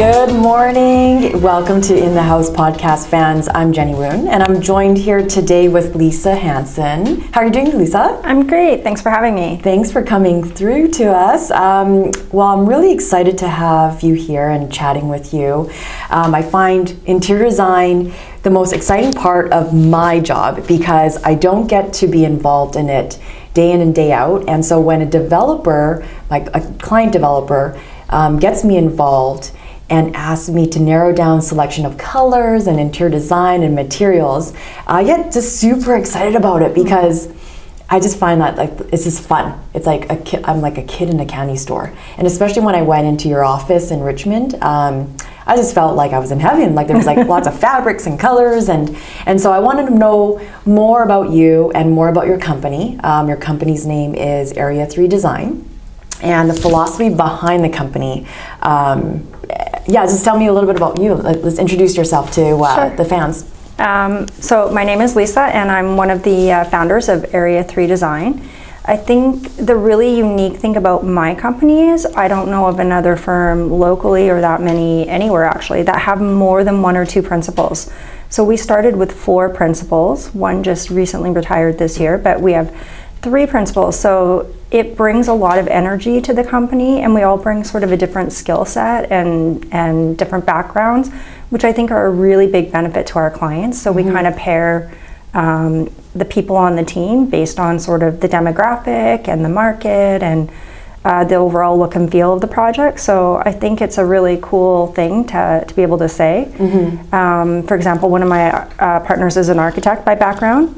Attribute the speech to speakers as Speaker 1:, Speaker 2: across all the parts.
Speaker 1: Good morning. Welcome to In the House podcast fans. I'm Jenny Woon and I'm joined here today with Lisa Hansen. How are you doing, Lisa?
Speaker 2: I'm great. Thanks for having me.
Speaker 1: Thanks for coming through to us. Well, I'm really excited to have you here and chatting with you. I find interior design the most exciting part of my job because I don't get to be involved in it day in and day out. And so when a developer, like a client developer, gets me involved and asks me to narrow down selection of colors and interior design and materials, I get just super excited about it because I just find that like it's just fun. It's like I'm like a kid in a candy store. And especially when I went into your office in Richmond, I just felt like I was in heaven. Like there was like lots of fabrics and colors, and so I wanted to know more about you and more about your company. Your company's name is Area3 Design, and the philosophy behind the company. Yeah, just tell me a little bit about you. Let's introduce yourself to
Speaker 2: Sure.
Speaker 1: the fans.
Speaker 2: So my name is Lisa and I'm one of the founders of Area3 Design. I think the really unique thing about my company is I don't know of another firm locally or that many anywhere actually that have more than one or two principals. So we started with 4 principals. One just recently retired this year, but we have 3 principals. So it brings a lot of energy to the company and we all bring sort of a different skill set and different backgrounds, which I think are a really big benefit to our clients. So we kind of pair the people on the team based on sort of the demographic and the market and the overall look and feel of the project. So I think it's a really cool thing to be able to say. For example, one of my partners is an architect by background.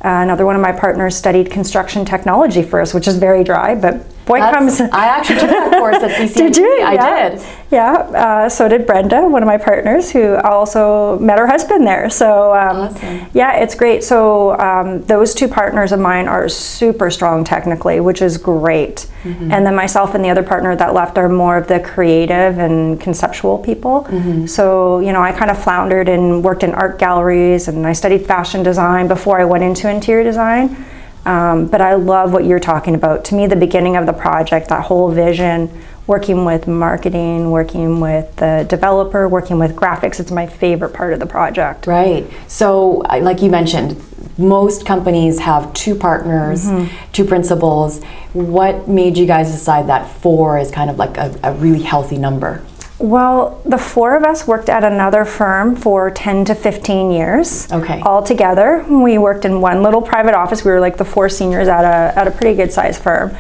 Speaker 2: Another one of my partners studied construction technology first, which is very dry, but boy comes...
Speaker 1: I actually took that course at BC.
Speaker 2: Did you?
Speaker 1: I did.
Speaker 2: Yeah, so did Brenda, one of my partners, who also met her husband there. So
Speaker 1: Awesome.
Speaker 2: yeah, it's great. So those 2 partners of mine are super strong technically, which is great. And then myself and the other partner that left are more of the creative and conceptual people. So, you know, I kind of floundered and worked in art galleries and I studied fashion design before I went into interior design. But I love what you're talking about. To me, the beginning of the project, that whole vision, working with marketing, working with the developer, working with graphics, it's my favorite part of the project.
Speaker 1: Right. So, like you mentioned, most companies have 2 partners, 2 principals. What made you guys decide that 4 is kind of like a really healthy number?
Speaker 2: Well, the 4 of us worked at another firm for 10 to 15 years.
Speaker 1: Okay.
Speaker 2: All together. We worked in one little private office. We were like the 4 seniors at a pretty good sized firm.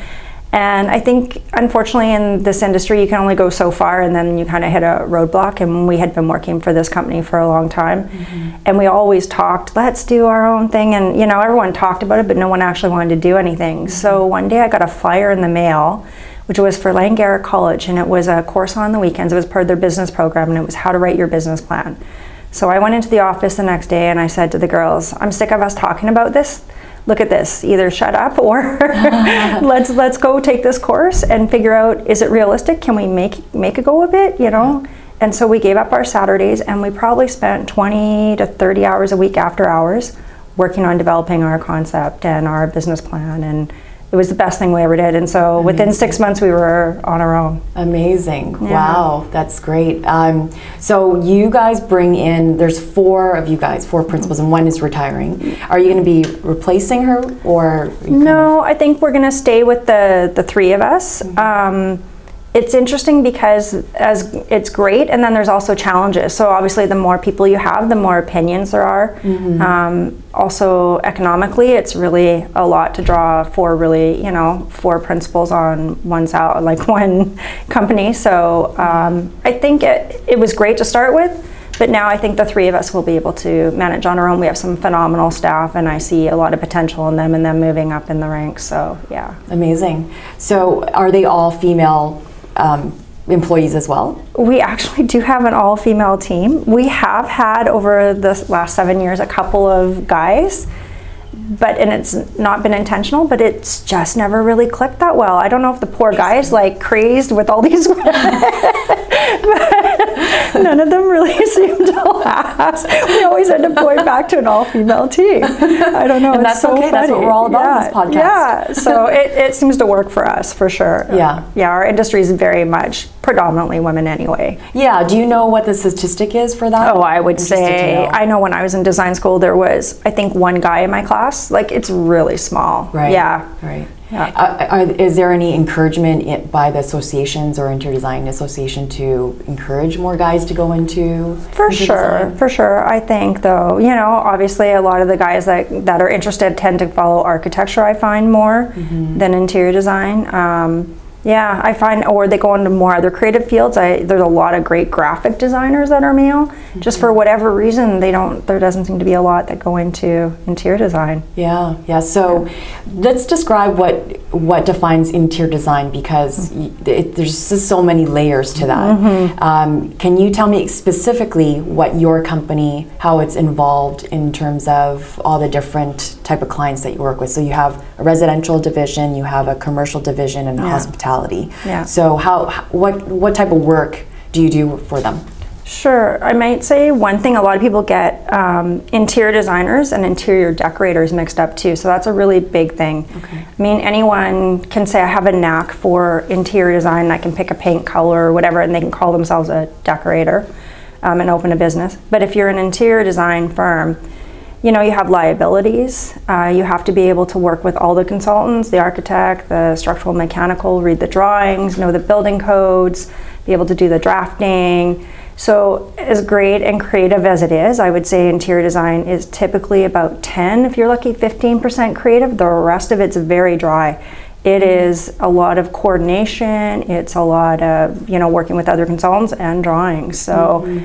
Speaker 2: And I think, unfortunately, in this industry, you can only go so far and then you kind of hit a roadblock. And we had been working for this company for a long time. And we always talked, let's do our own thing. And, you know, everyone talked about it, but no one actually wanted to do anything. So one day I got a flyer in the mail, which was for Langara College, and it was a course on the weekends. It was part of their business program, and it was how to write your business plan. So I went into the office the next day and I said to the girls, I'm sick of us talking about this. Look at this, either shut up or let's go take this course and figure out, is it realistic? Can we make a go of it, you know? And so we gave up our Saturdays and we probably spent 20 to 30 hours a week after hours working on developing our concept and our business plan, and it was the best thing we ever did. And so within 6 months we were on our own.
Speaker 1: Amazing.
Speaker 2: Yeah.
Speaker 1: Wow, that's great. So you guys bring in, there's 4 of you guys, 4 principals, and one is retiring. Are you going to be replacing her, or?
Speaker 2: No, I think we're going to stay with the 3 of us. It's interesting because as it's great, and then there's also challenges. So obviously the more people you have, the more opinions there are. Also economically, it's really a lot to draw 4 really, you know, 4 principals on one company. So I think it was great to start with, but now I think the 3 of us will be able to manage on our own. We have some phenomenal staff and I see a lot of potential in them and them moving up in the ranks, so yeah.
Speaker 1: Amazing. So are they all female employees as well?
Speaker 2: We actually do have an all-female team. We have had over the last 7 years a couple of guys, and it's not been intentional, but it's just never really clicked that well. I don't know if the poor guy is like crazed with all these women. none of them really seem to last. We always end up going back to an all-female team. I don't know.
Speaker 1: And that's so okay. Funny. That's what we're all about in this podcast.
Speaker 2: Yeah. So it seems to work for us for sure.
Speaker 1: Yeah.
Speaker 2: Yeah. Our industry is very much predominantly women anyway.
Speaker 1: Yeah. Do you know what the statistic is for that?
Speaker 2: Oh, I would say, I know when I was in design school, there was, I think, one guy in my class. Like, it's really small.
Speaker 1: Right.
Speaker 2: Yeah.
Speaker 1: Right.
Speaker 2: Yeah.
Speaker 1: Is there any encouragement by the associations or interior design association to encourage more guys to go into
Speaker 2: For sure. I think, though, you know, obviously a lot of the guys that are interested tend to follow architecture, I find, more than interior design. Yeah, I find, or they go into more other creative fields. There's a lot of great graphic designers that are male. Just for whatever reason, there doesn't seem to be a lot that go into interior design.
Speaker 1: Yeah, yeah. So let's describe what defines interior design, because there's just so many layers to that. Can you tell me specifically what your company, how it's involved in terms of all the different type of clients that you work with? So you have a residential division, you have a commercial division, and a hospitality.
Speaker 2: Yeah.
Speaker 1: So what type of work do you do for them?
Speaker 2: Sure. I might say one thing, a lot of people get interior designers and interior decorators mixed up too, so that's a really big thing.
Speaker 1: Okay.
Speaker 2: I mean, anyone can say I have a knack for interior design, I can pick a paint color or whatever, and they can call themselves a decorator and open a business. But if you're an interior design firm, you know, you have liabilities. You have to be able to work with all the consultants, the architect, the structural mechanical, read the drawings, know the building codes, be able to do the drafting. So as great and creative as it is, I would say interior design is typically about 10, if you're lucky, 15% creative. The rest of it's very dry. It is a lot of coordination. It's a lot of, you know, working with other consultants and drawings. So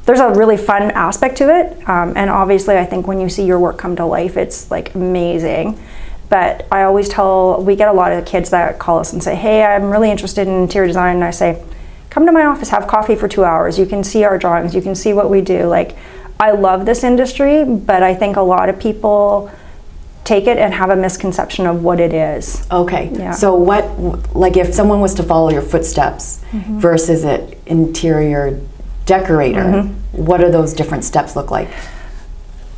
Speaker 2: there's a really fun aspect to it. And obviously, I think when you see your work come to life, it's like amazing. But I always we get a lot of kids that call us and say, hey, I'm really interested in interior design. And I say, come to my office, have coffee for 2 hours. You can see our drawings, you can see what we do. Like, I love this industry, but I think a lot of people take it and have a misconception of what it is.
Speaker 1: Okay.
Speaker 2: Yeah.
Speaker 1: So like if someone was to follow your footsteps versus an interior decorator, what do those different steps look like?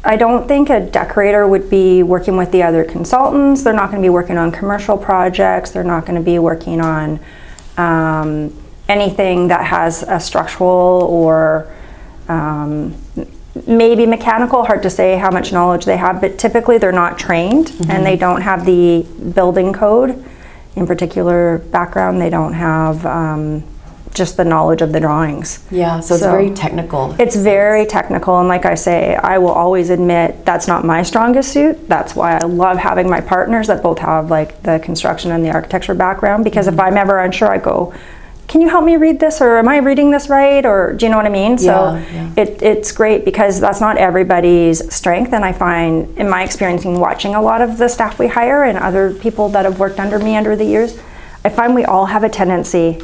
Speaker 2: I don't think a decorator would be working with the other consultants. They're not going to be working on commercial projects. They're not going to be working on anything that has a structural or maybe mechanical. Hard to say how much knowledge they have, but typically they're not trained and they don't have the building code in particular background. They don't have just the knowledge of the drawings.
Speaker 1: Yeah, so it's very technical.
Speaker 2: It's very technical, and like I say, I will always admit that's not my strongest suit. That's why I love having my partners that both have like the construction and the architecture background, because if I'm ever unsure, I go, can you help me read this, or am I reading this right, or do you know what I mean? So it's great because that's not everybody's strength, and I find in my experience in watching a lot of the staff we hire and other people that have worked under me under the years, I find we all have a tendency.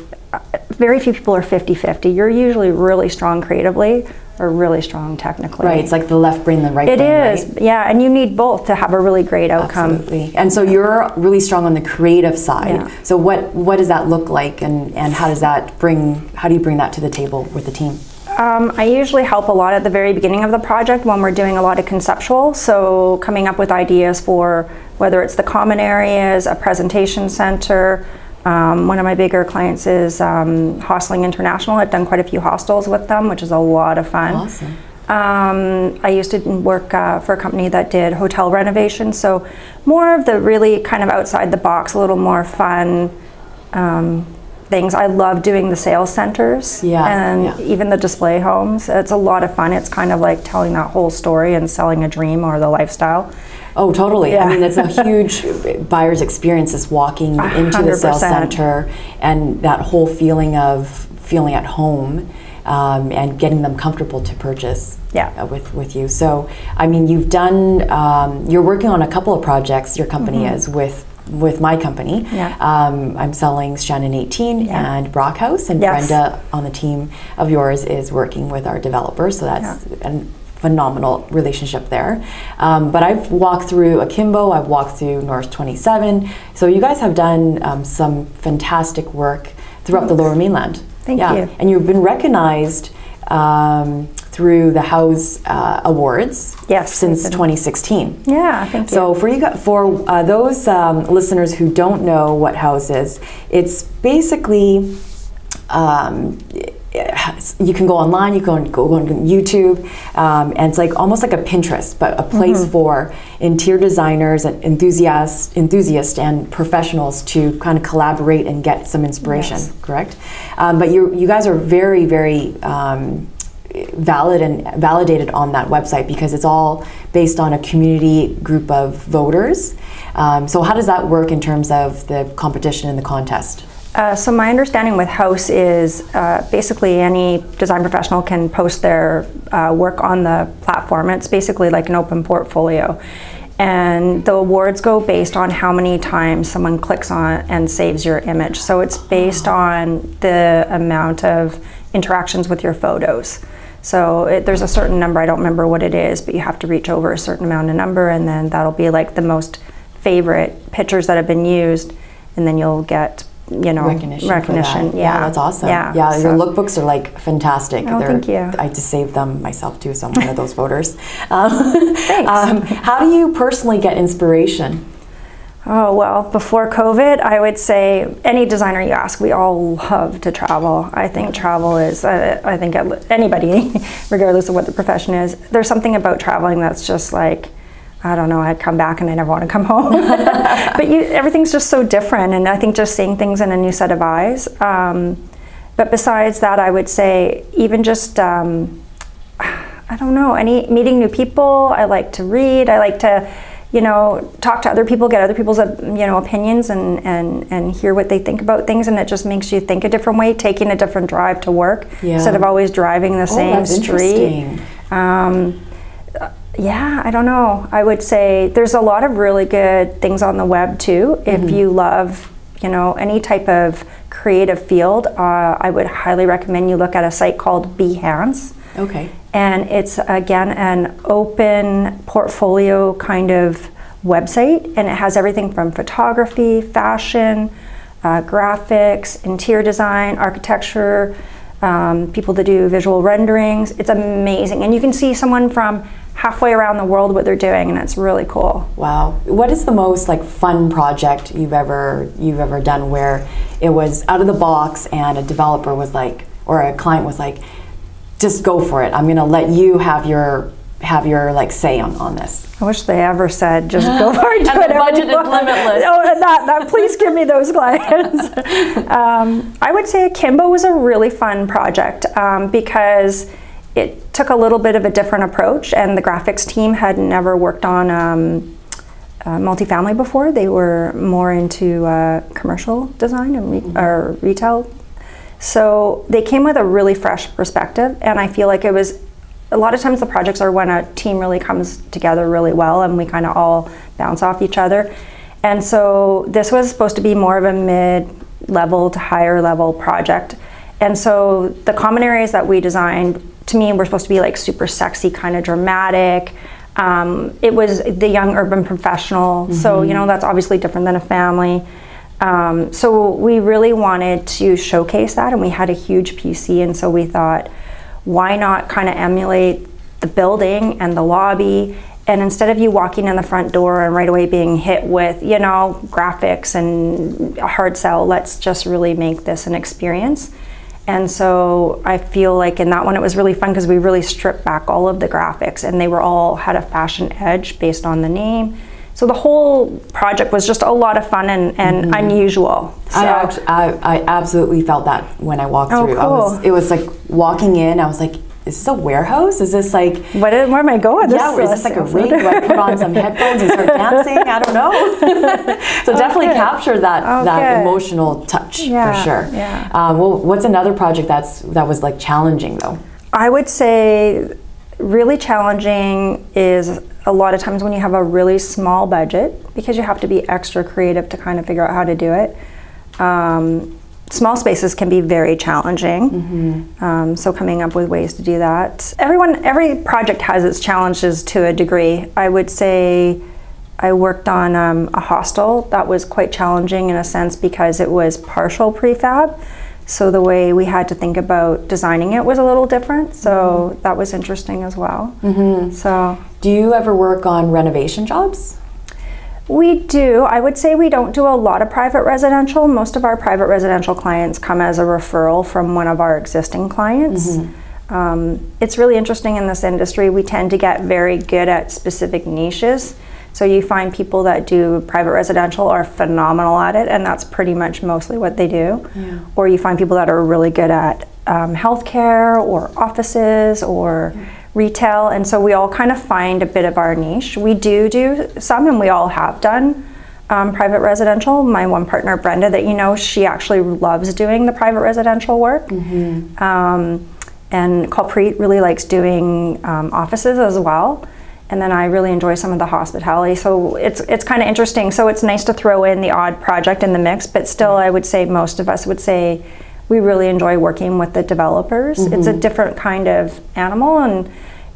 Speaker 2: Very few people are 50-50. You're usually really strong creatively or really strong technically.
Speaker 1: Right, it's like the left brain, the right brain.
Speaker 2: It is, right? Yeah, and you need both to have a really great outcome.
Speaker 1: Absolutely. And so you're really strong on the creative side.
Speaker 2: Yeah.
Speaker 1: So what does that look like, and how do you bring that to the table with the team?
Speaker 2: I usually help a lot at the very beginning of the project when we're doing a lot of conceptual, so coming up with ideas for whether it's the common areas, a presentation center. One of my bigger clients is Hostling International. I've done quite a few hostels with them, which is a lot of fun.
Speaker 1: Awesome.
Speaker 2: I used to work for a company that did hotel renovation, so more of the really kind of outside the box, a little more fun things. I love doing the sales centers and even the display homes. It's a lot of fun. It's kind of like telling that whole story and selling a dream or the lifestyle.
Speaker 1: Oh, totally. Yeah. I mean, it's a huge buyer's experience, is walking into the sales center and that whole feeling of feeling at home and getting them comfortable to purchase with you. So, I mean, you've done, you're working on a couple of projects, your company is, with my company. Yeah. I'm selling Shannon 18 and Brockhouse, and Brenda on the team of yours is working with our developers, so that's a phenomenal relationship there. But I've walked through a Kimbo, I've walked through North 27, so you guys have done some fantastic work throughout the Lower Mainland.
Speaker 2: Thank you.
Speaker 1: And you've been recognized through the House Awards since 2016.
Speaker 2: Yeah, thank you.
Speaker 1: So for those listeners who don't know what House is, it's basically you can go online, you can go on YouTube, and it's like almost like a Pinterest, but a place for interior designers and enthusiasts and professionals to kind of collaborate and get some inspiration. Yes. Correct? But you guys are very, very valid and validated on that website because it's all based on a community group of voters. So how does that work in terms of the competition and the contest?
Speaker 2: So my understanding with House is basically any design professional can post their work on the platform. It's basically like an open portfolio. And the awards go based on how many times someone clicks on and saves your image. So it's based on the amount of interactions with your photos. So there's a certain number, I don't remember what it is, but you have to reach over a certain amount of number, and then that'll be like the most favorite pictures that have been used, and then you'll get recognition.
Speaker 1: Yeah, that's awesome. Yeah, your lookbooks are like fantastic.
Speaker 2: Oh, thank you.
Speaker 1: I just saved them myself too, so I'm one of those voters.
Speaker 2: Thanks.
Speaker 1: How do you personally get inspiration?
Speaker 2: Oh, well, before COVID, I would say any designer you ask, we all love to travel. I think travel is, I think anybody, regardless of what the profession is, there's something about traveling that's just like, I don't know, I'd come back and I never want to come home. But everything's just so different, and I think just seeing things in a new set of eyes. But besides that, I would say even just, I don't know, meeting new people. I like to read. I like to, talk to other people, get other people's, opinions and hear what they think about things, and it just makes you think a different way, taking a different drive to work instead of always driving the same street. Yeah, I don't know. I would say there's a lot of really good things on the web too. If you love, any type of creative field, I would highly recommend you look at a site called Behance.
Speaker 1: Okay.
Speaker 2: And it's, again, an open portfolio kind of website, and it has everything from photography, fashion, graphics, interior design, architecture, people that do visual renderings. It's amazing. And you can see someone from halfway around the world what they're doing, and it's really cool.
Speaker 1: Wow. What is the most fun project you've ever done where it was out of the box and a developer was like, or a client was like, just go for it. I'm going to let you have your say on this.
Speaker 2: I wish they ever said just go for it.
Speaker 1: And the budget is limitless.
Speaker 2: Oh, that please give me those clients. I would say Kimbo was a really fun project because it took a little bit of a different approach, and the graphics team had never worked on multifamily before. They were more into commercial design and or retail. So they came with a really fresh perspective, and I feel like it was, a lot of times the projects are when a team really comes together really well and we kind of all bounce off each other. And so this was supposed to be more of a mid-level to higher level project. And so the common areas that we designed, to me, were supposed to be like super sexy, kind of dramatic. It was the young urban professional, so that's obviously different than a family. So we really wanted to showcase that, and we had a huge PC, and so we thought, why not kind of emulate the building and the lobby, and instead of you walking in the front door and right away being hit with, graphics and a hard sell, let's just really make this an experience. And so I feel like in that one it was really fun because we really stripped back all of the graphics, and they were all had a fashion edge based on the name. So the whole project was just a lot of fun and unusual. So.
Speaker 1: I absolutely felt that when I walked through.
Speaker 2: Cool.
Speaker 1: It was like walking in, I was like, is this a warehouse? Is this like...
Speaker 2: Where am I going?
Speaker 1: Yeah, is this like a ring? Do I put on some headphones and start dancing? I don't know. So definitely capture that emotional touch for sure.
Speaker 2: Yeah.
Speaker 1: Well, what's another project that was like challenging though? I
Speaker 2: would say really challenging is a lot of times when you have a really small budget, because you have to be extra creative to kind of figure out how to do it. Small spaces can be very challenging, so coming up with ways to do that. Every project has its challenges to a degree. I would say I worked on a hostel that was quite challenging in a sense because it was partial prefab. So the way we had to think about designing it was a little different. So that was interesting as well. So,
Speaker 1: do you ever work on renovation jobs?
Speaker 2: We do. I would say we don't do a lot of private residential. Most of our private residential clients come as a referral from one of our existing clients. It's really interesting in this industry. We tend to get very good at specific niches. So you find people that do private residential are phenomenal at it, and that's pretty much mostly what they do. Or you find people that are really good at healthcare or offices or retail, and so we all kind of find a bit of our niche. We do some, and we all have done private residential. My one partner, Brenda, that you know, she actually loves doing the private residential work. And Colpreet really likes doing offices as well. And then I really enjoy some of the hospitality. So it's kind of interesting. So it's nice to throw in the odd project in the mix, but still I would say most of us would say we really enjoy working with the developers. It's a different kind of animal, and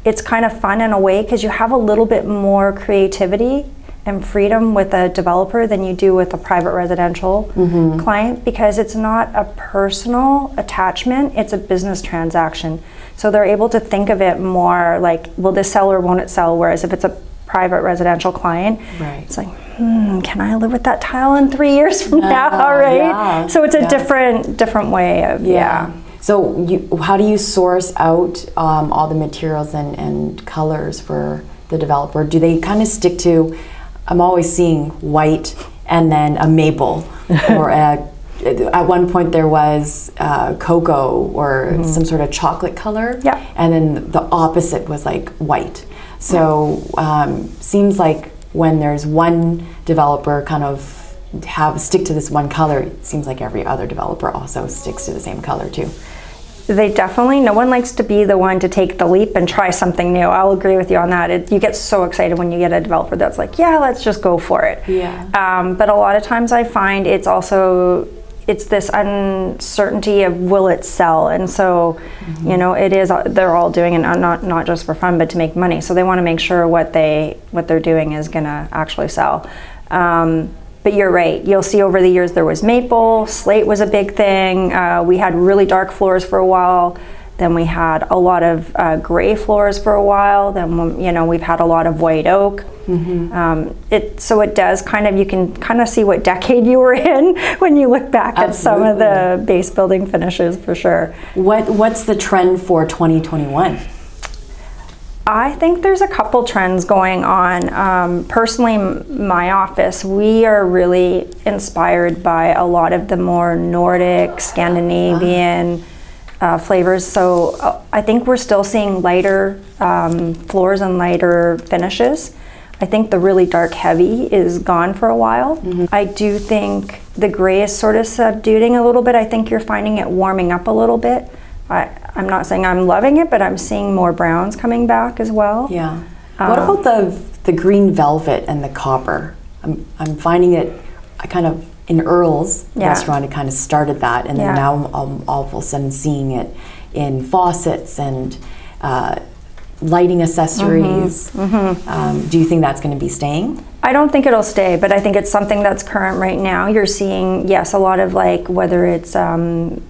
Speaker 2: it's kind of fun in a way because you have a little bit more creativity and freedom with a developer than you do with a private residential client, because it's not a personal attachment, it's a business transaction. So they're able to think of it more like, will this sell or won't it sell? Whereas if it's a private residential client, it's like, can I live with that tile in 3 years from now, right? So it's a different way of,
Speaker 1: So how do you source out all the materials and colors for the developer? Do they kind of stick to, I'm always seeing white and then a maple, or at one point there was cocoa or some sort of chocolate color, and then the opposite was like white. So seems like when there's one developer kind of stick to this one color, it seems like every other developer also sticks to the same color too.
Speaker 2: They definitely, no one likes to be the one to take the leap and try something new. I'll agree with you on that. You get so excited when you get a developer that's like, yeah, let's just go for it. But a lot of times I find it's this uncertainty of will it sell, and so you know, it is, they're all doing it not just for fun but to make money, so they want to make sure what they're doing is gonna actually sell. But you're right, you'll see over the years there was maple, slate was a big thing, we had really dark floors for a while, then we had a lot of gray floors for a while, then you know, we've had a lot of white oak. So it does kind of, you can kind of see what decade you were in when you look back at some of the base building finishes, for sure.
Speaker 1: What's the trend for 2021?
Speaker 2: I think there's a couple trends going on. Personally, my office, we are really inspired by a lot of the more Nordic, Scandinavian flavors. So I think we're still seeing lighter floors and lighter finishes. I think the really dark heavy is gone for a while. I do think the gray is sort of subduing a little bit. I think you're finding it warming up a little bit. I'm not saying I'm loving it, but I'm seeing more browns coming back as well.
Speaker 1: What about the green velvet and the copper? I'm finding it kind of in Earl's restaurant, it kind of started that, and then now I'm all of a sudden seeing it in faucets and lighting accessories. Do you think that's going to be staying?
Speaker 2: I don't think it'll stay, but I think it's something that's current right now. You're seeing, yes, a lot of, like, whether it's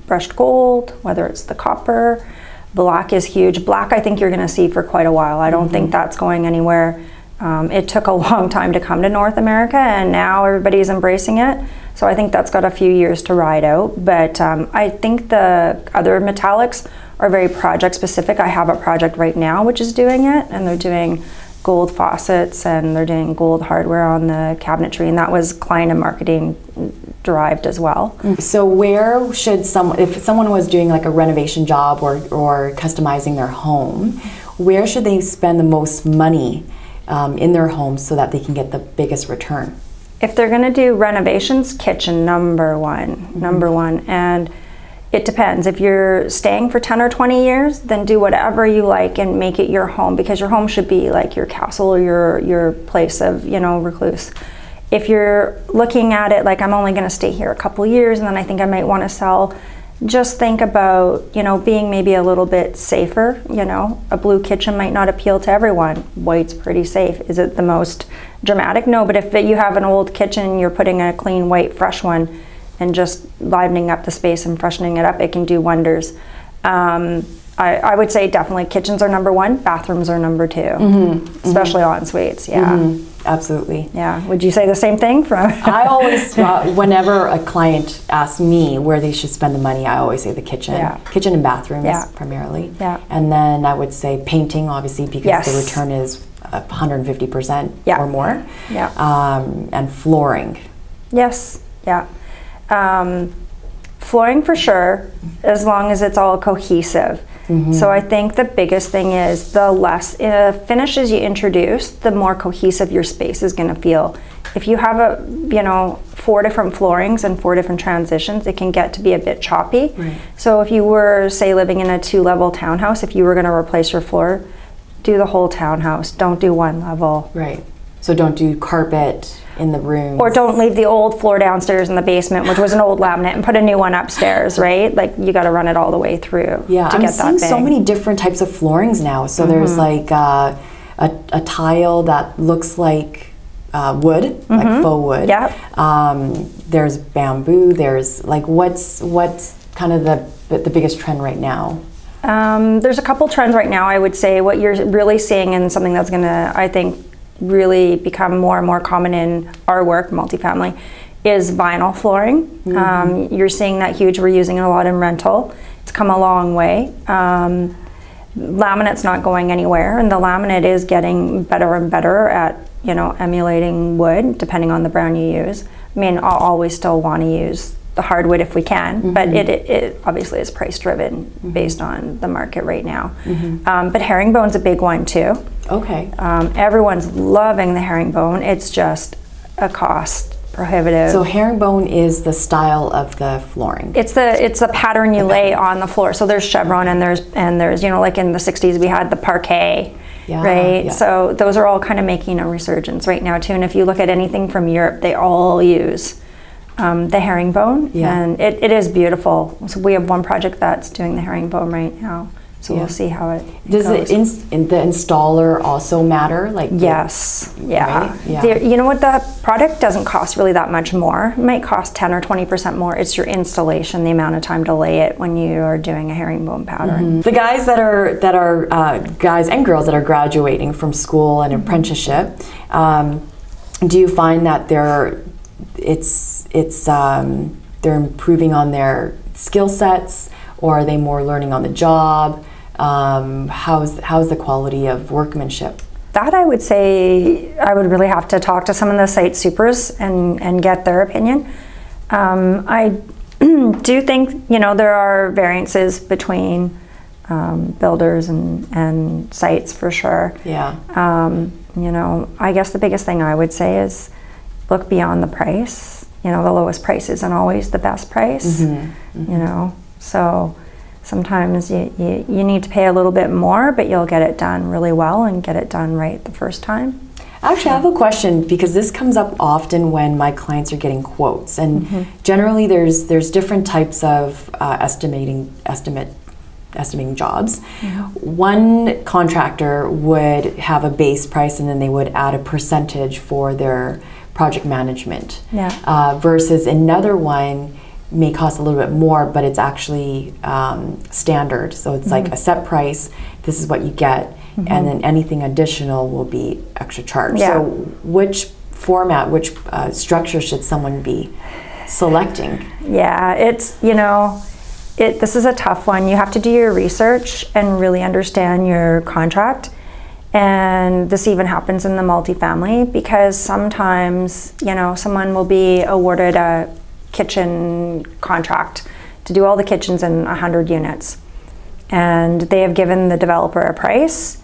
Speaker 2: brushed gold, whether it's the copper, black is huge. Black I think you're going to see for quite a while. I don't think that's going anywhere. It took a long time to come to North America, and now everybody's embracing it. So I think that's got a few years to ride out. But I think the other metallics are very project specific. I have a project right now which is doing it, and they're doing gold faucets and they're doing gold hardware on the cabinetry, and that was client and marketing derived as well.
Speaker 1: So where should if someone was doing like a renovation job or customizing their home, where should they spend the most money in their home so that they can get the biggest return?
Speaker 2: If they're going to do renovations, kitchen number one. And it depends. If you're staying for 10 or 20 years, then do whatever you like and make it your home, because your home should be like your castle or your place of, you know, recluse. If you're looking at it like, I'm only going to stay here a couple years and then I think I might want to sell, just think about, you know, being maybe a little bit safer. You know, a blue kitchen might not appeal to everyone. White's pretty safe. Is it the most dramatic? No, but if you have an old kitchen and you're putting a clean white fresh one, and just livening up the space and freshening it up, it can do wonders. I would say definitely kitchens are number one, bathrooms are number two, especially en suites. Yeah,
Speaker 1: absolutely.
Speaker 2: Yeah, would you say the same thing?
Speaker 1: I always, whenever a client asks me where they should spend the money, I always say the kitchen, kitchen and bathrooms primarily. Yeah, and then I would say painting, obviously, because the return is 150% or more. Yeah, and flooring.
Speaker 2: Yes. Yeah. Flooring for sure, as long as it's all cohesive. So I think the biggest thing is the less finishes you introduce, the more cohesive your space is going to feel. If you have 4 different floorings and 4 different transitions, it can get to be a bit choppy. Right. So if you were, say, living in a 2-level townhouse, if you were going to replace your floor, do the whole townhouse. Don't do 1 level. Right.
Speaker 1: So don't do carpet in the room.
Speaker 2: Or don't leave the old floor downstairs in the basement, which was an old laminate, and put a new one upstairs, right? Like, you got to run it all the way through.
Speaker 1: Yeah,
Speaker 2: to
Speaker 1: I'm
Speaker 2: get
Speaker 1: seeing
Speaker 2: that
Speaker 1: so many different types of floorings now. So there's like a tile that looks like wood, like faux wood. Yeah. There's bamboo. There's like, what's kind of the biggest trend right now?
Speaker 2: There's a couple trends right now. I would say what you're really seeing, and something that's going to, I think, really become more and more common in our work, multifamily, is vinyl flooring. You're seeing that huge. We're using it a lot in rental. It's come a long way. Laminate's not going anywhere, and the laminate is getting better and better at emulating wood, depending on the brand you use. I mean, I'll always still want to use the hardwood if we can, but it obviously is price driven based on the market right now. But herringbone's a big one too. Okay. Everyone's loving the herringbone. It's just a cost prohibitive.
Speaker 1: So herringbone is the style of the flooring.
Speaker 2: It's the pattern you lay on the floor. So there's chevron and there's like in the 60s we had the parquet. Yeah, right. Yeah. So those are all kind of making a resurgence right now too. And if you look at anything from Europe, they all use the herringbone, and it is beautiful. So we have one project that's doing the herringbone right now. So we'll see how it
Speaker 1: does.
Speaker 2: Goes.
Speaker 1: The installer also matter? Like
Speaker 2: yes, yeah.
Speaker 1: Right? Yeah.
Speaker 2: You know what? The product doesn't cost really that much more. It might cost 10 or 20% more. It's your installation, the amount of time to lay it when you are doing a herringbone pattern.
Speaker 1: The guys that are guys and girls that are graduating from school and apprenticeship, do you find that they're improving on their skill sets, or are they more learning on the job? How's the quality of workmanship?
Speaker 2: That I would say I would really have to talk to some of the site supers and get their opinion. I do think there are variances between builders and sites for sure. Yeah. I guess the biggest thing I would say is look beyond the price. The lowest price isn't always the best price. So sometimes you need to pay a little bit more, but you'll get it done really well and get it done right the first time.
Speaker 1: Actually, I have a question, because this comes up often when my clients are getting quotes, and generally there's different types of estimating jobs. One contractor would have a base price, and then they would add a percentage for their project management. Versus another one may cost a little bit more, but it's actually standard. So it's like a set price, this is what you get, and then anything additional will be extra charge. So which format, which structure should someone be selecting?
Speaker 2: Yeah, it's, this is a tough one. You have to do your research and really understand your contract. And this even happens in the multifamily, because sometimes, someone will be awarded a kitchen contract to do all the kitchens in 100 units. And they have given the developer a price,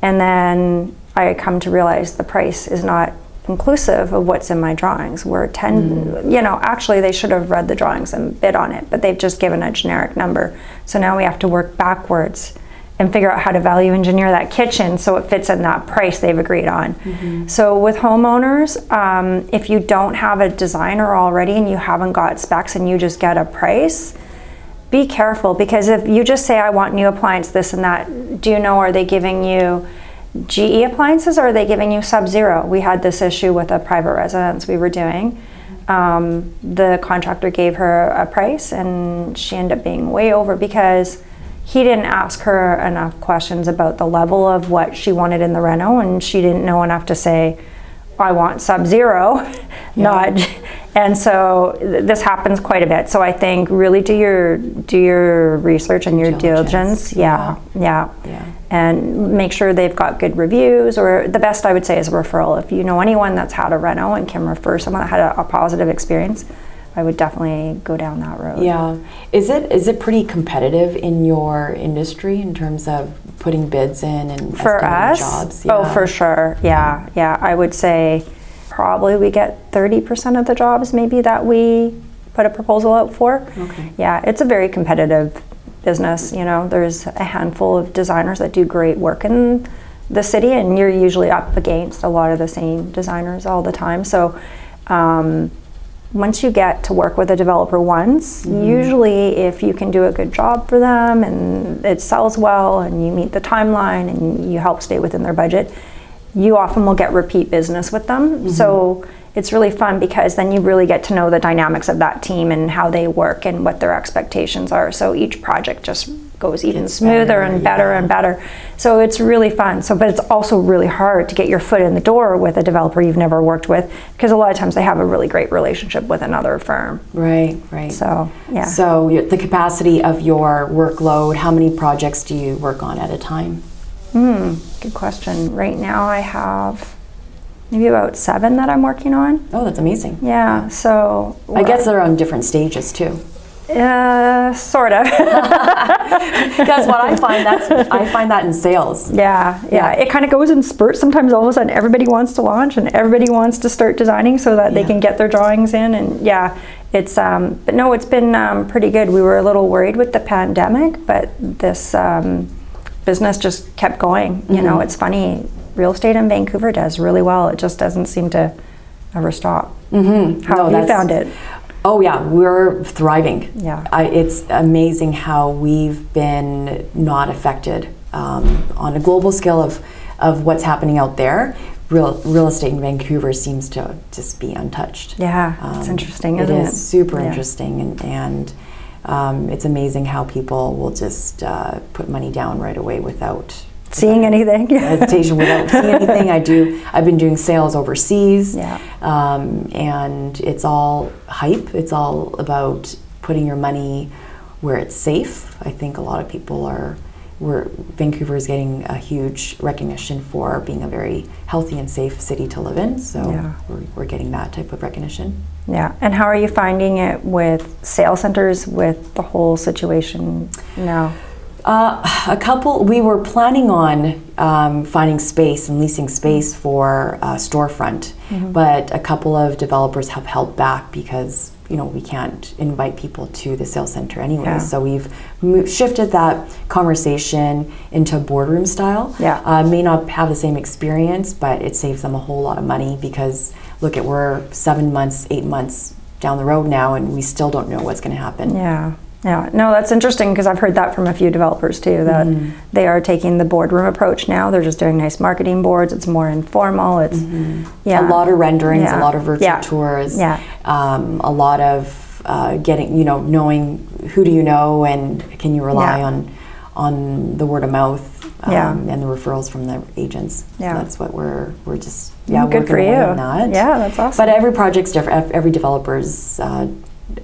Speaker 2: and then I come to realize the price is not inclusive of what's in my drawings. We're actually they should have read the drawings and bid on it, but they've just given a generic number. So now we have to work backwards and figure out how to value engineer that kitchen so it fits in that price they've agreed on. So with homeowners, if you don't have a designer already and you haven't got specs and you just get a price, be careful, because if you just say, I want new appliance, this and that, do you know, are they giving you GE appliances, or are they giving you Sub-Zero? We had this issue with a private residence we were doing. the contractor gave her a price and she ended up being way over because he didn't ask her enough questions about the level of what she wanted in the reno, and she didn't know enough to say, I want sub-zero, not. And so this happens quite a bit. So I think really do your research and your diligence. Yeah. And make sure they've got good reviews, or the best I would say is a referral. If you know anyone that's had a reno and can refer someone that had a positive experience, I would definitely go down that road.
Speaker 1: Yeah. Is it pretty competitive in your industry in terms of putting bids in and
Speaker 2: for us
Speaker 1: jobs?
Speaker 2: Oh, for sure. Yeah. I would say probably we get 30% of the jobs maybe that we put a proposal out for.
Speaker 1: Okay.
Speaker 2: Yeah, it's a very competitive business. You know, there's a handful of designers that do great work in the city, and you're usually up against a lot of the same designers all the time. So once you get to work with a developer once, usually if you can do a good job for them and it sells well and you meet the timeline and you help stay within their budget, you often will get repeat business with them. So it's really fun because then you really get to know the dynamics of that team and how they work and what their expectations are. So each project just goes even smoother and better and better. So it's really fun. So, but it's also really hard to get your foot in the door with a developer you've never worked with, because a lot of times they have a really great relationship with another firm.
Speaker 1: Right.
Speaker 2: So, yeah.
Speaker 1: So the capacity of your workload, how many projects do you work on at a time?
Speaker 2: Good question. Right now I have maybe about 7 that I'm working on.
Speaker 1: Oh, that's amazing.
Speaker 2: Yeah, so
Speaker 1: I guess they're on different stages too.
Speaker 2: Sort of.
Speaker 1: That's what I find. I find that in sales.
Speaker 2: Yeah. It kind of goes in spurts. Sometimes all of a sudden everybody wants to launch and everybody wants to start designing so that they can get their drawings in. And it's but no, it's been pretty good. We were a little worried with the pandemic, but this business just kept going. You know, it's funny. Real estate in Vancouver does really well. It just doesn't seem to ever stop. How have you found it?
Speaker 1: Oh yeah, we're thriving.
Speaker 2: Yeah,
Speaker 1: it's amazing how we've been not affected on a global scale of what's happening out there. Real estate in Vancouver seems to just be untouched.
Speaker 2: Yeah, it's interesting, isn't it?
Speaker 1: It is super interesting, and it's amazing how people will just put money down right away without
Speaker 2: seeing anything.
Speaker 1: Hesitation, without seeing anything. I've been doing sales overseas, and it's all hype. It's all about putting your money where it's safe. I think a lot of people Vancouver is getting a huge recognition for being a very healthy and safe city to live in. So we're getting that type of recognition.
Speaker 2: Yeah, and how are you finding it with sales centers with the whole situation now?
Speaker 1: We were planning on finding space and leasing space for a storefront, but a couple of developers have held back because we can't invite people to the sales center anyway. So we've shifted that conversation into boardroom style. May not have the same experience, but it saves them a whole lot of money because look, we're 7 months, 8 months down the road now, and we still don't know what's going to happen.
Speaker 2: Yeah, no, that's interesting because I've heard that from a few developers too, that they are taking the boardroom approach now. They're just doing nice marketing boards. It's more informal. It's
Speaker 1: a lot of renderings, a lot of virtual tours, a lot of getting, knowing who do you know and can you rely on the word of mouth and the referrals from the agents. So that's what we're just
Speaker 2: good for you.
Speaker 1: On that.
Speaker 2: Yeah, that's awesome.
Speaker 1: But every project's different. Every developer's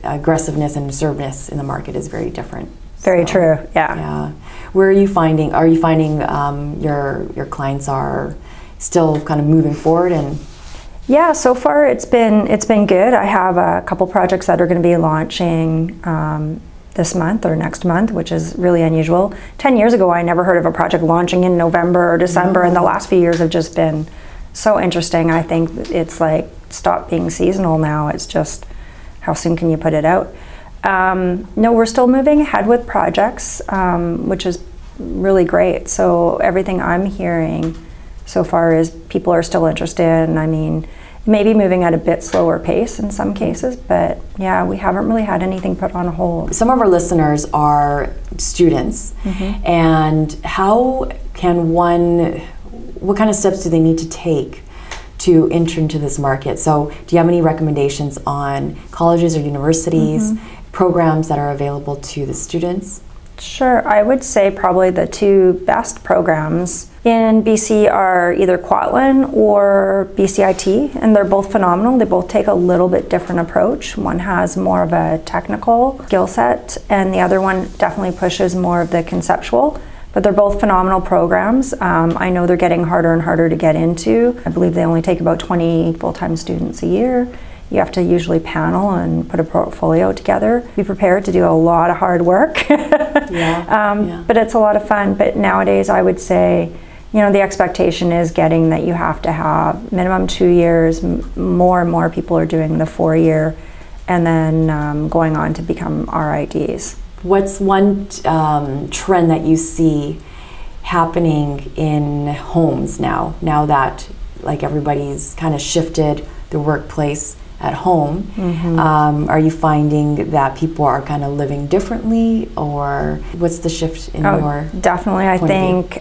Speaker 1: aggressiveness and assertiveness in the market is very different.
Speaker 2: Very true.
Speaker 1: Where are you finding your clients are still kind of moving forward? And
Speaker 2: so far it's been good. I have a couple projects that are going to be launching this month or next month, which is really unusual. 10 years ago I never heard of a project launching in November or December, and the last few years have just been so interesting. I think it's like stopped being seasonal now. It's just how soon can you put it out? No, we're still moving ahead with projects, which is really great. So everything I'm hearing so far is people are still interested, and I mean, maybe moving at a bit slower pace in some cases, but yeah, we haven't really had anything put on hold.
Speaker 1: Some of our listeners are students, and how can what kind of steps do they need to take to enter into this market. So do you have any recommendations on colleges or universities, programs that are available to the students?
Speaker 2: Sure, I would say probably the two best programs in BC are either Kwantlen or BCIT, and they're both phenomenal. They both take a little bit different approach. One has more of a technical skill set, and the other one definitely pushes more of the conceptual. But they're both phenomenal programs. I know they're getting harder and harder to get into. I believe they only take about 20 full-time students a year. You have to usually panel and put a portfolio together. Be prepared to do a lot of hard work. But it's a lot of fun. But nowadays I would say, you know, the expectation is getting that you have to have minimum 2 years. More and more people are doing the 4-year, and then going on to become RIDs.
Speaker 1: What's one trend that you see happening in homes now that like everybody's kind of shifted the workplace at home? Are you finding that people are kind of living differently, or what's the shift in your
Speaker 2: definitely, I think,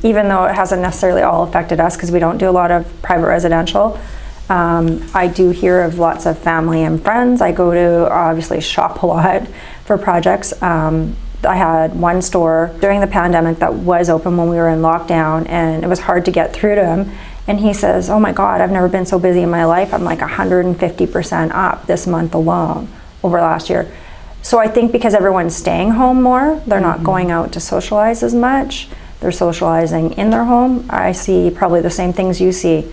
Speaker 2: even though it hasn't necessarily all affected us because we don't do a lot of private residential, I do hear of lots of family and friends. I go to obviously shop a lot for projects. I had one store during the pandemic that was open when we were in lockdown, and it was hard to get through to him. And he says, oh my God, I've never been so busy in my life. I'm like 150% up this month alone over last year. So I think because everyone's staying home more, they're not going out to socialize as much. They're socializing in their home. I see probably the same things you see.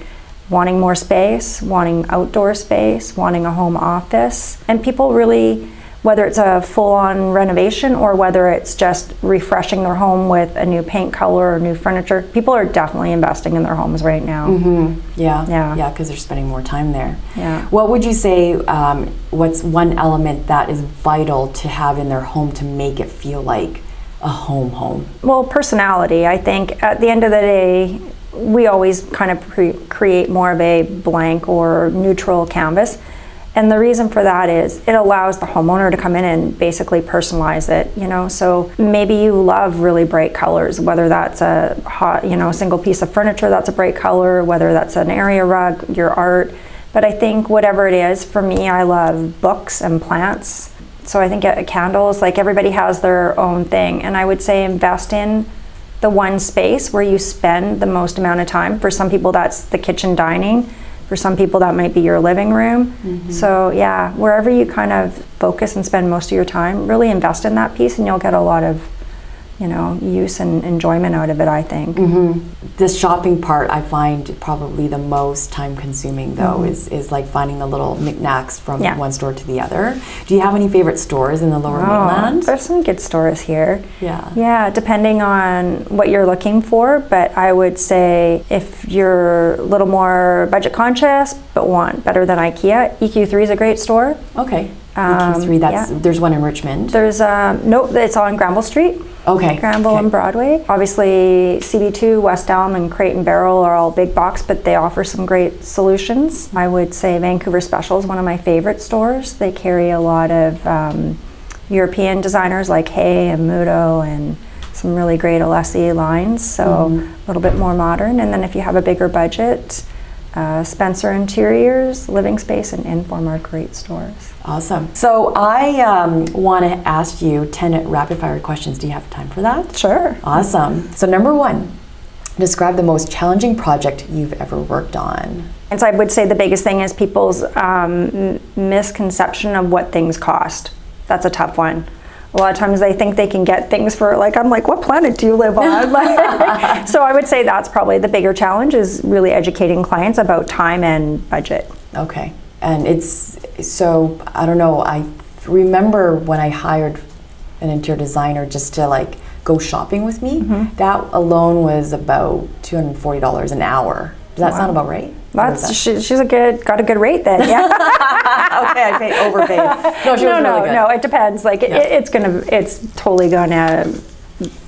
Speaker 2: Wanting more space, wanting outdoor space, wanting a home office. And people really, whether it's a full-on renovation or whether it's just refreshing their home with a new paint color or new furniture, people are definitely investing in their homes right now.
Speaker 1: Yeah, because they're spending more time there. What would you say, what's one element that is vital to have in their home to make it feel like a home?
Speaker 2: Well, personality. I think at the end of the day, we always kind of create more of a blank or neutral canvas. And the reason for that is it allows the homeowner to come in and basically personalize it, you know. So maybe you love really bright colors, whether that's a hot, you know, single piece of furniture that's a bright color, whether that's an area rug, your art. But I think whatever it is, for me, I love books and plants. So I think candles, like everybody has their own thing. And I would say invest in the one space where you spend the most amount of time. For some people, that's the kitchen dining. For some people, that might be your living room. So yeah, wherever you kind of focus and spend most of your time, really invest in that piece and you'll get a lot of, you know, use and enjoyment out of it, I think.
Speaker 1: This shopping part I find probably the most time consuming though, is like finding the little knickknacks from one store to the other. Do you have any favorite stores in the Lower Mainland?
Speaker 2: There's some good stores here.
Speaker 1: Yeah,
Speaker 2: depending on what you're looking for, but I would say if you're a little more budget conscious but want better than IKEA, EQ3 is a great store.
Speaker 1: Okay. EQ3, there's one in Richmond.
Speaker 2: There's no, it's on Granville Street. Granville and Broadway. Obviously CB2, West Elm and Crate and Barrel are all big box, but they offer some great solutions. I would say Vancouver Special is one of my favorite stores. They carry a lot of European designers like Hay and Mudo and some really great Alessi lines, so a little bit more modern. And then if you have a bigger budget, Spencer Interiors, Living Space, and Inform are great stores.
Speaker 1: Awesome. So I want to ask you 10 rapid fire questions. Do you have time for that?
Speaker 2: Sure.
Speaker 1: Awesome. So number 1, describe the most challenging project you've ever worked on.
Speaker 2: And so I would say the biggest thing is people's misconception of what things cost. That's a tough one. A lot of times they think they can get things for, like, I'm like, what planet do you live on? So I would say that's probably the bigger challenge, is really educating clients about time and budget.
Speaker 1: Okay. And it's, so, I don't know, I remember when I hired an interior designer just to like go shopping with me, that alone was about $240 an hour. Does that sound about right?
Speaker 2: That's she's got a good rate then. Yeah.
Speaker 1: Okay, I paid overpaid. No, she was really good.
Speaker 2: No, it depends. Like it's totally gonna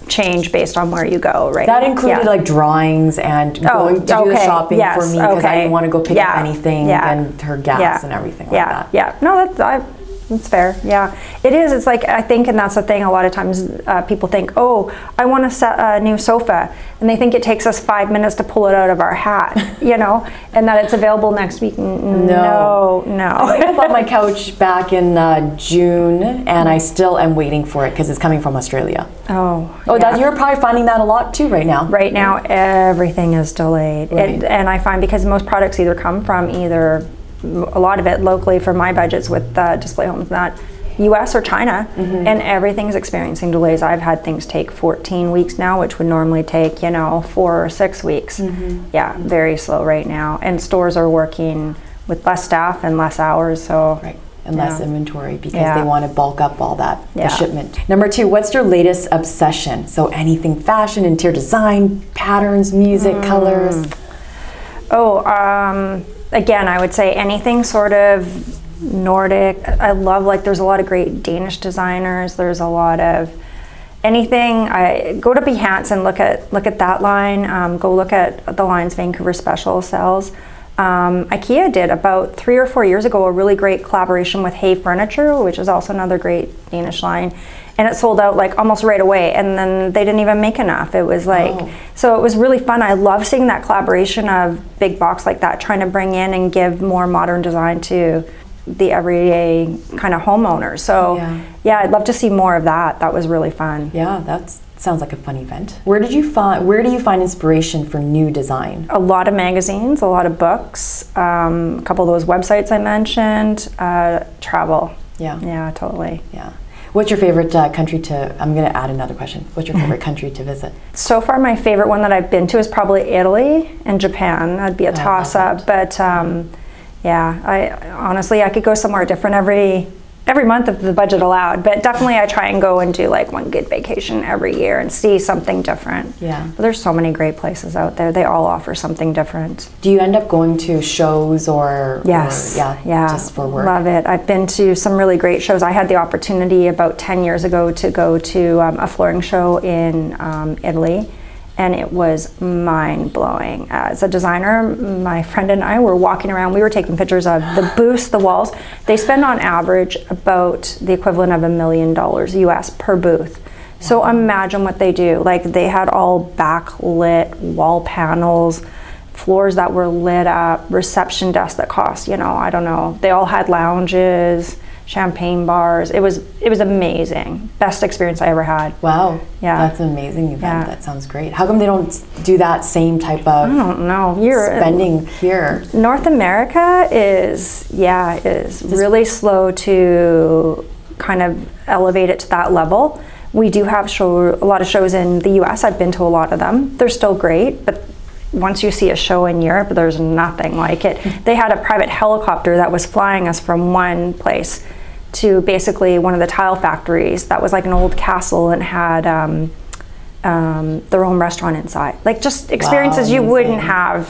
Speaker 2: change based on where you go, right?
Speaker 1: That included like drawings and going to do the shopping for me because I didn't want to go pick up anything and her gas and everything like that.
Speaker 2: Yeah. No, That's fair. Yeah, it is. It's like, I think, and that's the thing, a lot of times people think, oh, I want a new sofa, and they think it takes us 5 minutes to pull it out of our hat, you know, and that it's available next week. No.
Speaker 1: I bought my couch back in June, and I still am waiting for it because it's coming from Australia.
Speaker 2: Yeah.
Speaker 1: You're probably finding that a lot too right now.
Speaker 2: Right now, everything is delayed.
Speaker 1: Right.
Speaker 2: And I find, because most products either come from a lot of it locally for my budgets with display homes, not US or China, and everything's experiencing delays. I've had things take 14 weeks now, which would normally take, 4 or 6 weeks. Yeah, very slow right now. And stores are working with less staff and less hours, so.
Speaker 1: Right. And less inventory because they want to bulk up all that, the shipment. Number 2, what's your latest obsession? So anything fashion, interior design, patterns, music, colors?
Speaker 2: Again, I would say anything sort of Nordic. I love, like, there's a lot of great Danish designers. There's a lot of anything. I go to Hansen, look at that line. Go look at the lines Vancouver Special sells. IKEA did about 3 or 4 years ago a really great collaboration with Hay Furniture, which is also another great Danish line, and it sold out like almost right away, and then they didn't even make enough. It was like, so it was really fun. I love seeing that collaboration of big box like that, trying to bring in and give more modern design to the everyday kind of homeowner. So yeah, I'd love to see more of that. That was really fun.
Speaker 1: Yeah, that sounds like a fun event. Where do you find inspiration for new design?
Speaker 2: A lot of magazines, a lot of books, a couple of those websites I mentioned, travel. Yeah, totally.
Speaker 1: Yeah. What's your favorite country to, I'm going to add another question. What's your favorite country to visit?
Speaker 2: So far, my favorite one that I've been to is probably Italy and Japan. That'd be a toss-up, but yeah, I could go somewhere different every month if the budget allowed, but definitely I try and go and do like one good vacation every year and see something different.
Speaker 1: Yeah.
Speaker 2: But there's so many great places out there. They all offer something different.
Speaker 1: Do you end up going to shows or?
Speaker 2: Yes.
Speaker 1: Yeah, just for work?
Speaker 2: Love it. I've been to some really great shows. I had the opportunity about 10 years ago to go to a flooring show in Italy, and it was mind-blowing. As a designer, my friend and I were walking around, we were taking pictures of the booths, the walls. They spend on average about the equivalent of $1 million US per booth. So imagine what they do. Like, they had all backlit wall panels, floors that were lit up, reception desks that cost, I don't know. They all had lounges, champagne bars. It was amazing. Best experience I ever had.
Speaker 1: Wow.
Speaker 2: Yeah.
Speaker 1: That's an amazing event. Yeah. That sounds great. How come they don't do that same type of
Speaker 2: I don't know.
Speaker 1: spending here?
Speaker 2: North America is really slow to kind of elevate it to that level. We do have a lot of shows in the US. I've been to a lot of them. They're still great, but once you see a show in Europe, there's nothing like it. They had a private helicopter that was flying us from one place to basically one of the tile factories that was like an old castle and had their own restaurant inside. Like, just experiences you wouldn't have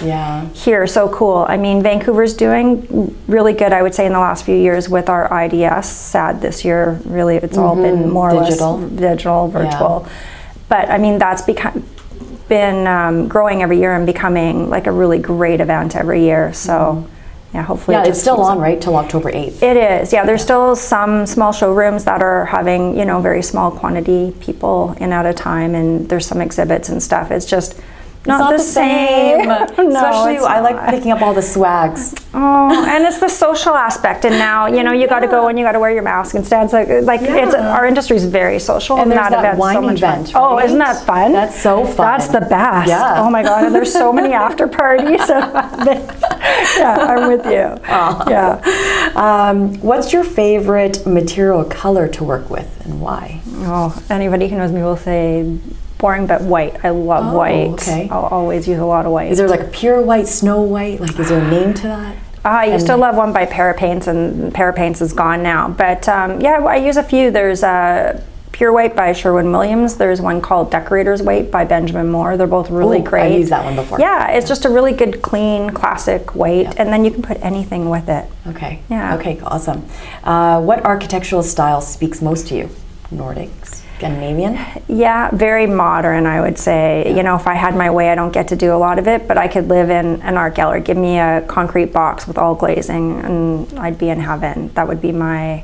Speaker 2: here. So cool. I mean, Vancouver's doing really good, I would say, in the last few years with our IDS. Sad this year, really, it's all been more or less digital, virtual. Yeah. But I mean, that's been growing every year and becoming like a really great event every year. So yeah, hopefully.
Speaker 1: Yeah, it's still on, right, till October 8th.
Speaker 2: It is. Yeah, there's still some small showrooms that are having, very small quantity people in at a time, and there's some exhibits and stuff. It's just not the same.
Speaker 1: No, especially I like picking up all the swags.
Speaker 2: Oh, and it's the social aspect, and now you got to go and you got to wear your mask and stand. It's our industry is very social,
Speaker 1: and there's that wine
Speaker 2: so much
Speaker 1: event.
Speaker 2: Fun.
Speaker 1: Right?
Speaker 2: Oh, isn't that fun?
Speaker 1: That's so fun.
Speaker 2: That's the best.
Speaker 1: Yeah.
Speaker 2: Oh my god, and there's so many after parties. Yeah, I'm with you.
Speaker 1: Oh.
Speaker 2: Yeah.
Speaker 1: What's your favorite material color to work with, and why?
Speaker 2: Oh, anybody who knows me will say boring, but white. I love white.
Speaker 1: Okay.
Speaker 2: I'll always use a lot of white.
Speaker 1: Is there like a pure white, snow white? Like, is there a name to that?
Speaker 2: I used to love one by Parapaints, and Parapaints is gone now. But yeah, I use a few. There's Pure White by Sherwin-Williams. There's one called Decorators White by Benjamin Moore. They're both really great.
Speaker 1: I used that one before.
Speaker 2: Yeah, it's just a really good, clean, classic white, and then you can put anything with it.
Speaker 1: Okay.
Speaker 2: Yeah.
Speaker 1: Okay, awesome. What architectural style speaks most to you? Nordics? Scandinavian?
Speaker 2: Yeah, very modern, I would say. Yeah. If I had my way, I don't get to do a lot of it, but I could live in an art gallery. Give me a concrete box with all glazing, and I'd be in heaven. That would be my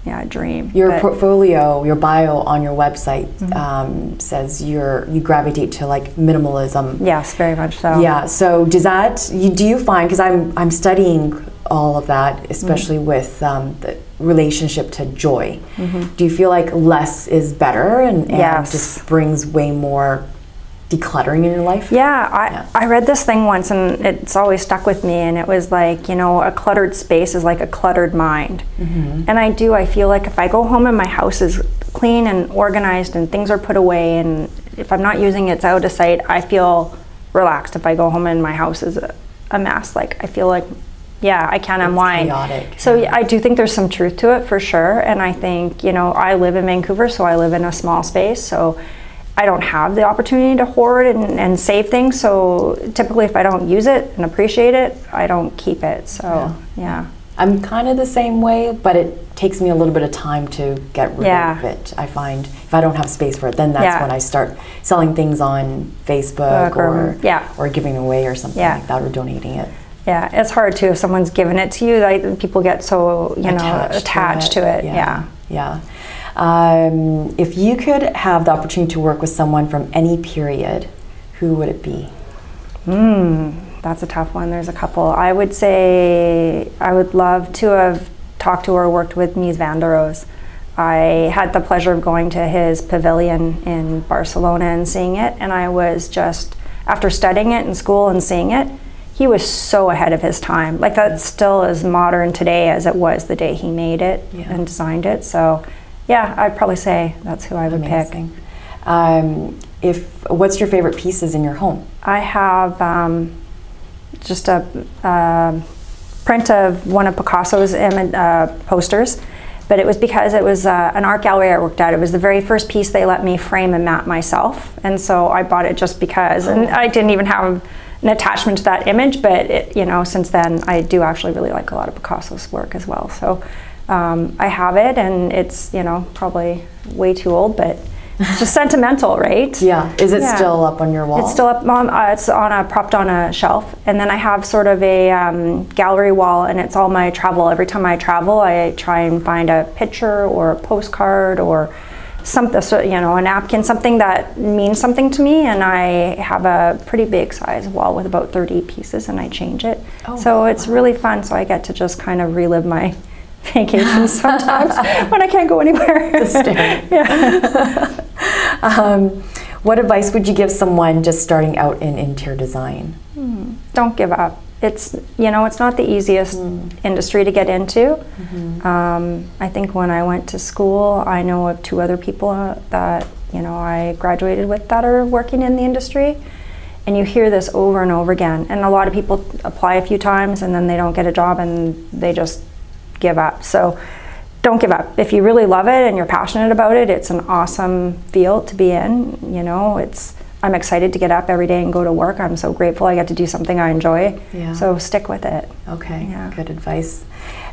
Speaker 2: a dream.
Speaker 1: Your portfolio, your bio on your website says you gravitate to like minimalism.
Speaker 2: Yes, very much so.
Speaker 1: Yeah. So does that, do you find, because I'm studying all of that, especially with the relationship to joy. Do you feel like less is better and just brings way more decluttering in your life?
Speaker 2: Yeah, I read this thing once and it's always stuck with me, and it was like, you know, a cluttered space is like a cluttered mind. And I feel like if I go home and my house is clean and organized and things are put away, and if I'm not using it, it's out of sight, I feel relaxed. If I go home and my house is a mess, like I feel like, I can't unwind.
Speaker 1: Chaotic.
Speaker 2: So I do think there's some truth to it for sure. And I think, you know, I live in Vancouver, so I live in a small space, so I don't have the opportunity to hoard and save things. So typically if I don't use it and appreciate it, I don't keep it. So yeah.
Speaker 1: I'm kind of the same way, but it takes me a little bit of time to get rid of it. I find if I don't have space for it, then that's when I start selling things on Facebook or giving away or something like that, or donating it.
Speaker 2: Yeah, it's hard too if someone's given it to you. Like, people get so attached to it.
Speaker 1: Yeah. If you could have the opportunity to work with someone from any period, who would it be?
Speaker 2: That's a tough one. There's a couple. I would say I would love to have talked to or worked with Mies van der Rohe. I had the pleasure of going to his pavilion in Barcelona and seeing it, and I was just, after studying it in school and seeing it, he was so ahead of his time. Like, that still as modern today as it was the day he made it and designed it. So yeah, I'd probably say that's who I would pick.
Speaker 1: What's your favorite pieces in your home?
Speaker 2: I have just a print of one of Picasso's posters, but it was because it was an art gallery I worked at. It was the very first piece they let me frame and map myself, and so I bought it just because. And I didn't even have an attachment to that image, but you know, since then I do actually really like a lot of Picasso's work as well. So I have it, and it's, you know, probably way too old, but it's just sentimental, right?
Speaker 1: Yeah. Is it still up on your wall?
Speaker 2: It's still up. It's propped on a shelf, and then I have sort of a gallery wall, and it's all my travel. Every time I travel, I try and find a picture or a postcard or something, you know, a napkin, something that means something to me. And I have a pretty big size wall with about 30 pieces, and I change it. So it's really fun. So I get to just kind of relive my vacations sometimes when I can't go anywhere.
Speaker 1: What advice would you give someone just starting out in interior design?
Speaker 2: Don't give up. It's, you know, it's not the easiest industry to get into. I think when I went to school, I know of 2 other people that, you know, I graduated with that are working in the industry. And you hear this over and over again. And a lot of people apply a few times and then they don't get a job and they just give up. So don't give up. If you really love it and you're passionate about it, it's an awesome field to be in. You know, I'm excited to get up every day and go to work. I'm so grateful I get to do something I enjoy. So stick with it.
Speaker 1: Okay, good advice.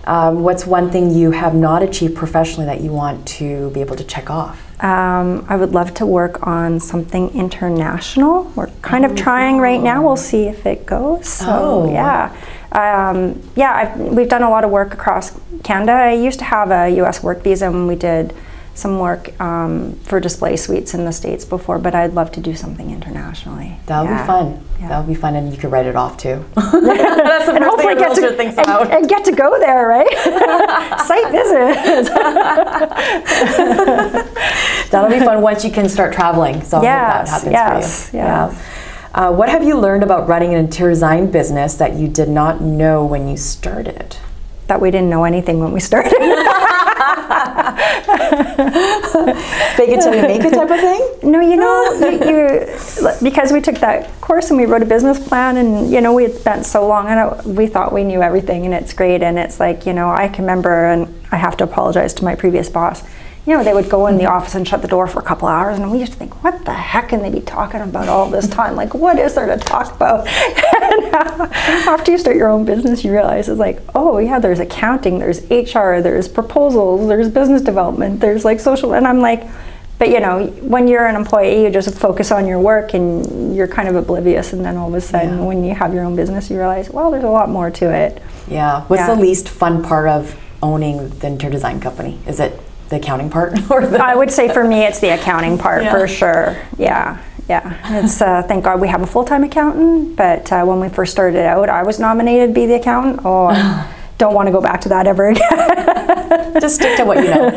Speaker 1: What's one thing you have not achieved professionally that you want to be able to check off?
Speaker 2: I would love to work on something international. We're kind of trying right now. We'll see if it goes. So we've done a lot of work across Canada. I used to have a US work visa, and we did some work for display suites in the States before, but I'd love to do something internationally.
Speaker 1: That would be fun. That would be fun, and you could write it off too. That's the first thing a realtor thinks about.
Speaker 2: And get to go there, right? Site visits.
Speaker 1: That'll be fun once you can start traveling. So I hope that happens for you. What have you learned about running an interior design business that you did not know when you started?
Speaker 2: That we didn't know anything when we started.
Speaker 1: Fake it till you make it type of thing?
Speaker 2: No, you know, because we took that course and we wrote a business plan, and, you know, we had spent so long on it, we thought we knew everything, and it's great. And it's like, you know, I can remember, and I have to apologize to my previous boss, you know, they would go in the office and shut the door for a couple hours, and we used to think, what the heck can they be talking about all this time? Like, what is there to talk about? And after you start your own business, you realize it's like, oh yeah, there's accounting, there's HR, there's proposals, there's business development, there's like social, and I'm like, but you know, when you're an employee, you just focus on your work and you're kind of oblivious, and then all of a sudden when you have your own business, you realize, well, there's a lot more to it.
Speaker 1: Yeah. What's the least fun part of owning the interior design company? Is it the accounting part? Or
Speaker 2: I would say for me it's the accounting part for sure. Yeah. It's thank God we have a full-time accountant, but when we first started out, I was nominated to be the accountant. Oh, I don't want to go back to that ever again.
Speaker 1: Just stick to what you know.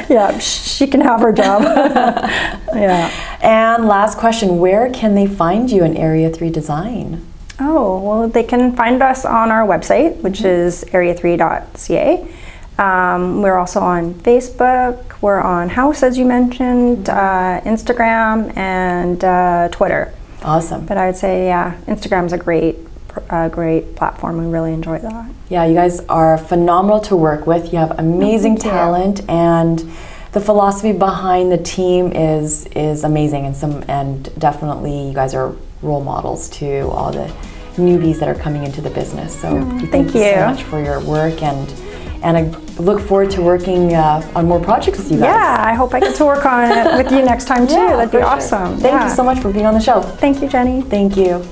Speaker 2: Yeah, she can have her job. Yeah.
Speaker 1: And last question, where can they find you in Area 3 Design?
Speaker 2: Oh, well, they can find us on our website, which is area3.ca. We're also on Facebook, we're on House, as you mentioned, Instagram, and Twitter.
Speaker 1: Awesome.
Speaker 2: But I would say, yeah, Instagram's a great platform. We really enjoy that.
Speaker 1: Yeah, you guys are phenomenal to work with. You have amazing talent, and the philosophy behind the team is amazing, and definitely you guys are role models to all the newbies that are coming into the business. So thank you so much for your work, and I look forward to working on more projects with you guys.
Speaker 2: Yeah, I hope I get to work on it with you next time too. That'd be awesome.
Speaker 1: Thank you so much for being on the show.
Speaker 2: Thank you, Jenny.
Speaker 1: Thank you.